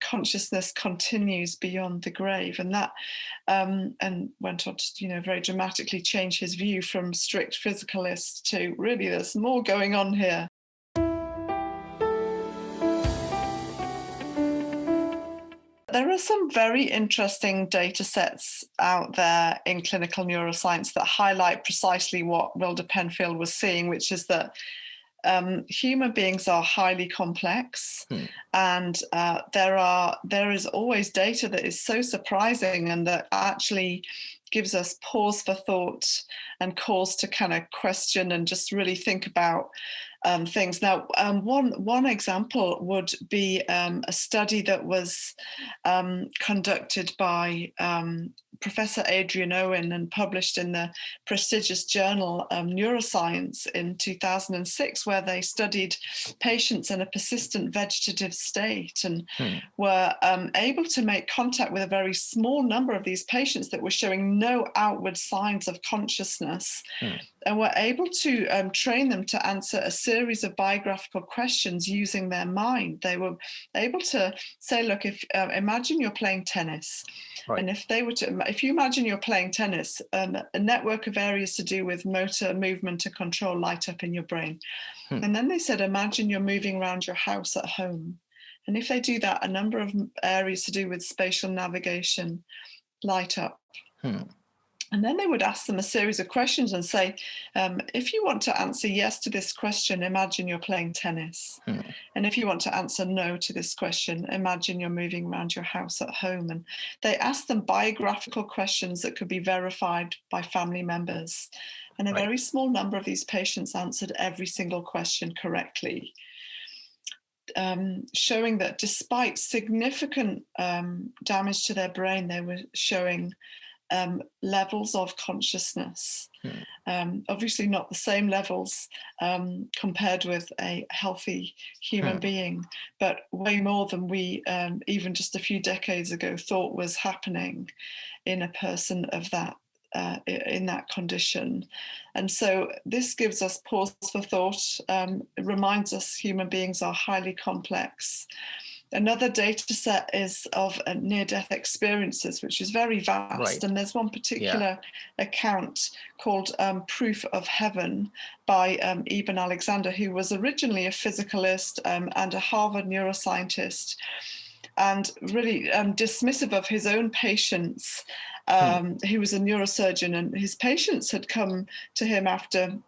consciousness continues beyond the grave, and that and went on to very dramatically change his view from strict physicalist to really there's more going on here. There are some very interesting data sets out there in clinical neuroscience that highlight precisely what Wilder Penfield was seeing, which is that human beings are highly complex, and there is always data that is so surprising and that actually gives us pause for thought and cause to kind of question and just really think about things. Now, one example would be a study that was conducted by Professor Adrian Owen and published in the prestigious journal Neuroscience in 2006, where they studied patients in a persistent vegetative state and were able to make contact with a very small number of these patients that were showing no outward signs of consciousness, and were able to train them to answer a series of biographical questions using their mind. They were able to say, look, if imagine you're playing tennis. Right. And if you imagine you're playing tennis, a network of areas to do with motor movement and control light up in your brain. And then they said, imagine you're moving around your house at home. And if they do that, a number of areas to do with spatial navigation light up. And then they would ask them a series of questions and say, if you want to answer yes to this question, imagine you're playing tennis. And if you want to answer no to this question, imagine you're moving around your house at home. And they asked them biographical questions that could be verified by family members. And a very small number of these patients answered every single question correctly, showing that despite significant damage to their brain, they were showing levels of consciousness, obviously not the same levels compared with a healthy human being, but way more than we even just a few decades ago thought was happening in a person of that in that condition. And so this gives us pause for thought. It reminds us human beings are highly complex. Another data set is of near-death experiences, which is very vast. Right. And there's one particular account called Proof of Heaven by Eben Alexander, who was originally a physicalist and a Harvard neuroscientist, and really dismissive of his own patients. He was a neurosurgeon, and his patients had come to him after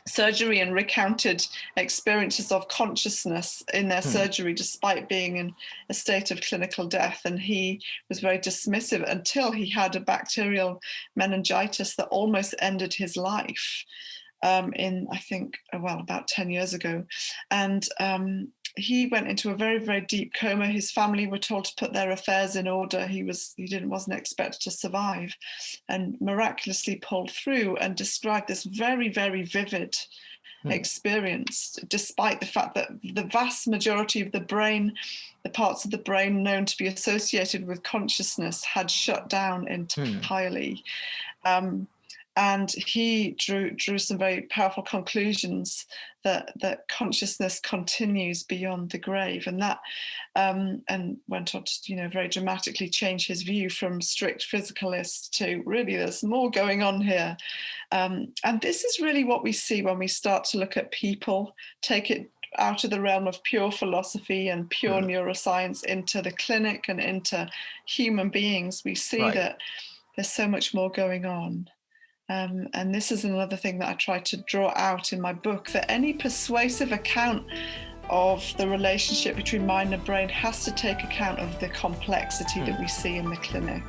surgery and recounted experiences of consciousness in their surgery despite being in a state of clinical death. And he was very dismissive until he had a bacterial meningitis that almost ended his life in, I think, about 10 years ago. And he went into a very, very deep coma. His family were told to put their affairs in order. He wasn't expected to survive, and miraculously pulled through and described this very, very vivid experience, despite the fact that the vast majority of the brain, the parts of the brain known to be associated with consciousness, had shut down entirely. And he drew some very powerful conclusions that consciousness continues beyond the grave, and that and went on to very dramatically change his view from strict physicalist to really there's more going on here. And this is really what we see when we start to look at people, take it out of the realm of pure philosophy and pure neuroscience into the clinic and into human beings. We see that there's so much more going on. And this is another thing that I try to draw out in my book, that any persuasive account of the relationship between mind and brain has to take account of the complexity that we see in the clinic.